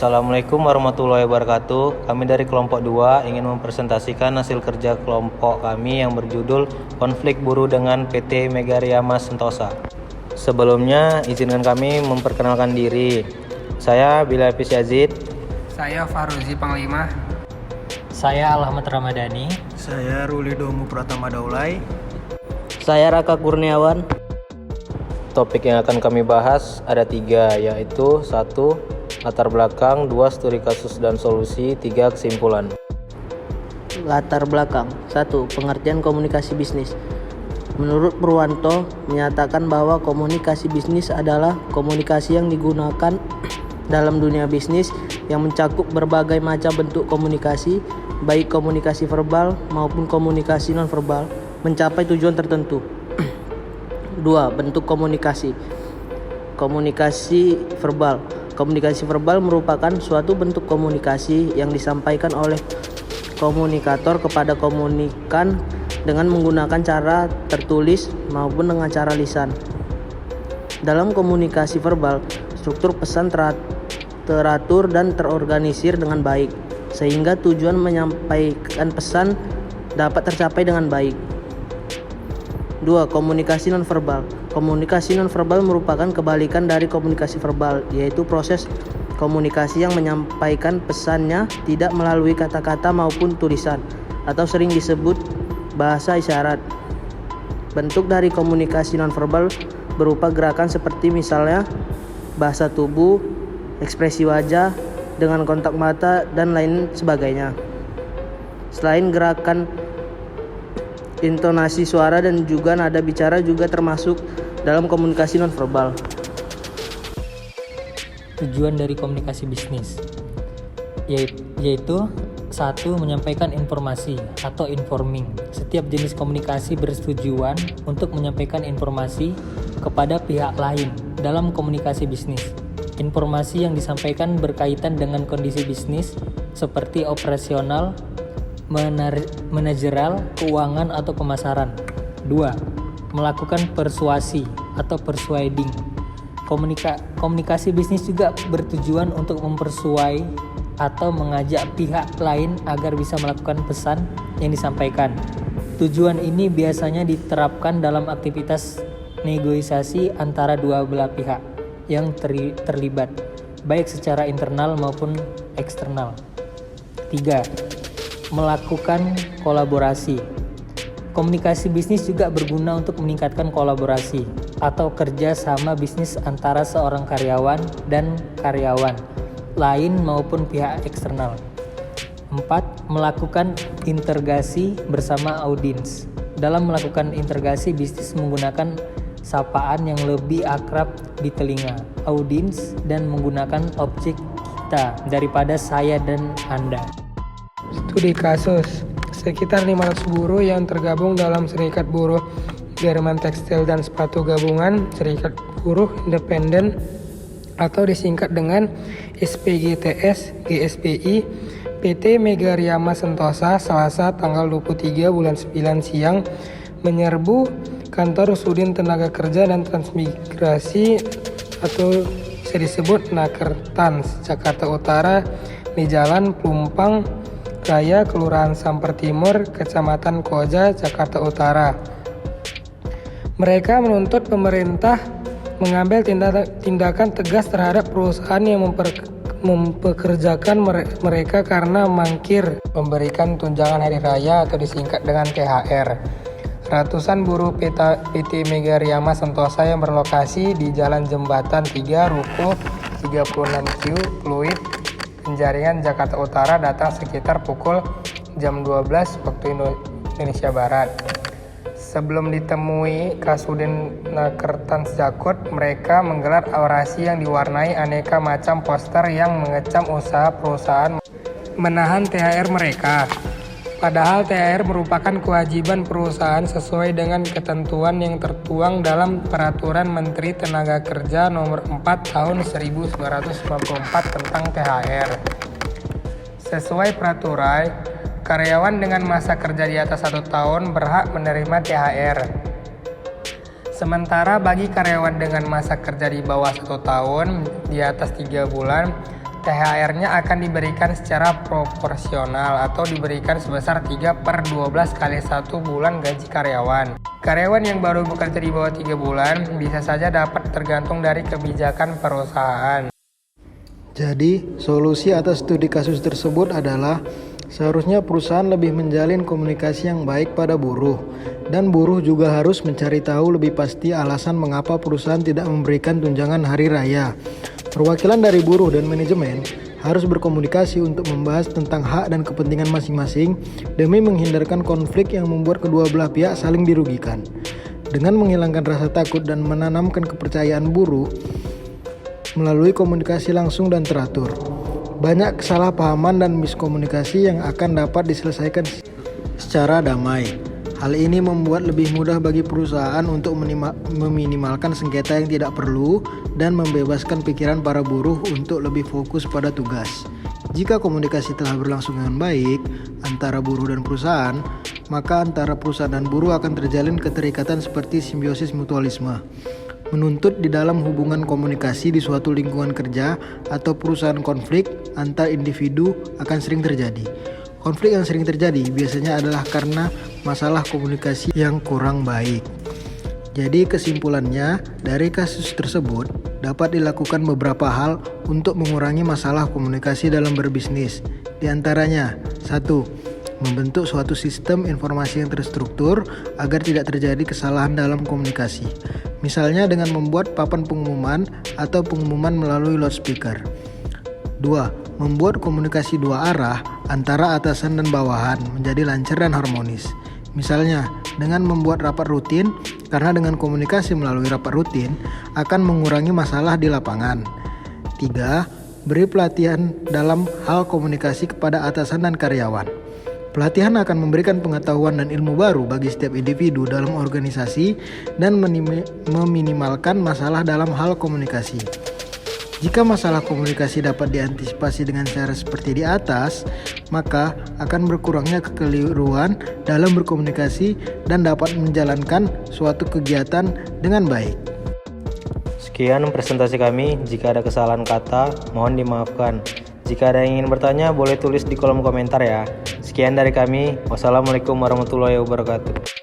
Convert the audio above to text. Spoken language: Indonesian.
Assalamualaikum warahmatullahi wabarakatuh. Kami dari kelompok 2 ingin mempresentasikan hasil kerja kelompok kami yang berjudul Konflik Buruh dengan PT Megaryama Sentosa. Sebelumnya, izinkan kami memperkenalkan diri. Saya Bilal Hafiz Yazid. Saya Fahruzi Panglima. Saya Ahmad Ramadhani. Saya Ruli Domu Pratama Daulay. Saya Raka Kurniawan. Topik yang akan kami bahas ada 3, yaitu 1. Latar belakang, 2. Studi kasus dan solusi, 3. Kesimpulan. Latar belakang 1. Pengertian komunikasi bisnis. Menurut Purwanto, menyatakan bahwa komunikasi bisnis adalah komunikasi yang digunakan dalam dunia bisnis yang mencakup berbagai macam bentuk komunikasi, baik komunikasi verbal maupun komunikasi non-verbal, mencapai tujuan tertentu. 2. Bentuk komunikasi. Komunikasi verbal. Komunikasi verbal merupakan suatu bentuk komunikasi yang disampaikan oleh komunikator kepada komunikan dengan menggunakan cara tertulis maupun dengan cara lisan. Dalam komunikasi verbal, struktur pesan teratur dan terorganisir dengan baik, sehingga tujuan menyampaikan pesan dapat tercapai dengan baik. 2. Komunikasi nonverbal. Komunikasi nonverbal merupakan kebalikan dari komunikasi verbal, yaitu proses komunikasi yang menyampaikan pesannya tidak melalui kata-kata maupun tulisan, atau sering disebut bahasa isyarat. Bentuk dari komunikasi nonverbal berupa gerakan seperti misalnya bahasa tubuh, ekspresi wajah dengan kontak mata, dan lain sebagainya. Selain gerakan, intonasi suara dan juga nada bicara juga termasuk dalam komunikasi nonverbal. Tujuan dari komunikasi bisnis yaitu 1. Menyampaikan informasi atau informing. Setiap jenis komunikasi bertujuan untuk menyampaikan informasi kepada pihak lain dalam komunikasi bisnis. Informasi yang disampaikan berkaitan dengan kondisi bisnis seperti operasional, manajerial, keuangan, atau pemasaran. 2. Melakukan persuasi atau persuading. Komunikasi bisnis juga bertujuan untuk mempersuai atau mengajak pihak lain agar bisa melakukan pesan yang disampaikan. Tujuan ini biasanya diterapkan dalam aktivitas negosiasi antara dua belah pihak yang terlibat, baik secara internal maupun eksternal. 3. Melakukan kolaborasi. Komunikasi bisnis juga berguna untuk meningkatkan kolaborasi atau kerja sama bisnis antara seorang karyawan dan karyawan lain maupun pihak eksternal. 4. Melakukan integrasi bersama audiens. Dalam melakukan integrasi bisnis menggunakan sapaan yang lebih akrab di telinga audiens dan menggunakan objek kita daripada saya dan Anda. Studi kasus. Sekitar 500 buruh yang tergabung dalam Serikat Buruh Garmen Tekstil dan Sepatu Gabungan, Serikat Buruh Independen atau disingkat dengan SPGTS GSPI, PT Megaryama Sentosa Selasa tanggal 23 bulan 9 siang menyerbu kantor Sudin Tenaga Kerja dan Transmigrasi atau bisa disebut Nakertrans Jakarta Utara di Jalan Plumpang Raya, Kelurahan Samper Timur, Kecamatan Koja, Jakarta Utara. Mereka menuntut pemerintah mengambil tindakan tegas terhadap perusahaan yang mempekerjakan mereka karena mangkir memberikan tunjangan hari raya atau disingkat dengan THR. Ratusan buruh PT Megaryama Sentosa yang berlokasi di Jalan Jembatan 3 Ruko 36Q Pluit Penjaringan, Jakarta Utara datang sekitar pukul jam 12 waktu Indonesia Barat. Sebelum ditemui Kasudin Nakertrans Jakut, mereka menggelar orasi yang diwarnai aneka macam poster yang mengecam usaha perusahaan menahan THR mereka. Padahal THR merupakan kewajiban perusahaan sesuai dengan ketentuan yang tertuang dalam Peraturan Menteri Tenaga Kerja Nomor 4 Tahun 1994 tentang THR. Sesuai peraturan, karyawan dengan masa kerja di atas 1 tahun berhak menerima THR. Sementara bagi karyawan dengan masa kerja di bawah 1 tahun, di atas 3 bulan, THR-nya akan diberikan secara proporsional atau diberikan sebesar 3/12 kali 1 bulan gaji karyawan. Karyawan yang baru bekerja di bawah 3 bulan bisa saja dapat tergantung dari kebijakan perusahaan. Jadi, solusi atas studi kasus tersebut adalah seharusnya perusahaan lebih menjalin komunikasi yang baik pada buruh, dan buruh juga harus mencari tahu lebih pasti alasan mengapa perusahaan tidak memberikan tunjangan hari raya. Perwakilan dari buruh dan manajemen harus berkomunikasi untuk membahas tentang hak dan kepentingan masing-masing demi menghindarkan konflik yang membuat kedua belah pihak saling dirugikan. Dengan menghilangkan rasa takut dan menanamkan kepercayaan buruh melalui komunikasi langsung dan teratur, banyak kesalahpahaman dan miskomunikasi yang akan dapat diselesaikan secara damai. Hal ini membuat lebih mudah bagi perusahaan untuk meminimalkan sengketa yang tidak perlu dan membebaskan pikiran para buruh untuk lebih fokus pada tugas. Jika komunikasi telah berlangsung dengan baik antara buruh dan perusahaan, maka antara perusahaan dan buruh akan terjalin keterikatan seperti simbiosis mutualisme. Menuntut di dalam hubungan komunikasi di suatu lingkungan kerja atau perusahaan, konflik antar individu akan sering terjadi. Konflik yang sering terjadi biasanya adalah karena masalah komunikasi yang kurang baik. Jadi kesimpulannya, dari kasus tersebut dapat dilakukan beberapa hal untuk mengurangi masalah komunikasi dalam berbisnis. Di antaranya, 1. Membentuk suatu sistem informasi yang terstruktur agar tidak terjadi kesalahan dalam komunikasi. Misalnya dengan membuat papan pengumuman atau pengumuman melalui loudspeaker. 2. Membuat komunikasi dua arah antara atasan dan bawahan menjadi lancar dan harmonis. Misalnya dengan membuat rapat rutin, karena dengan komunikasi melalui rapat rutin akan mengurangi masalah di lapangan. 3. Beri pelatihan dalam hal komunikasi kepada atasan dan karyawan. Pelatihan akan memberikan pengetahuan dan ilmu baru bagi setiap individu dalam organisasi dan meminimalkan masalah dalam hal komunikasi. Jika masalah komunikasi dapat diantisipasi dengan cara seperti di atas, maka akan berkurangnya kekeliruan dalam berkomunikasi dan dapat menjalankan suatu kegiatan dengan baik. Sekian presentasi kami. Jika ada kesalahan kata, mohon dimaafkan. Jika ada yang ingin bertanya, boleh tulis di kolom komentar ya. Sekian dari kami. Wassalamualaikum warahmatullahi wabarakatuh.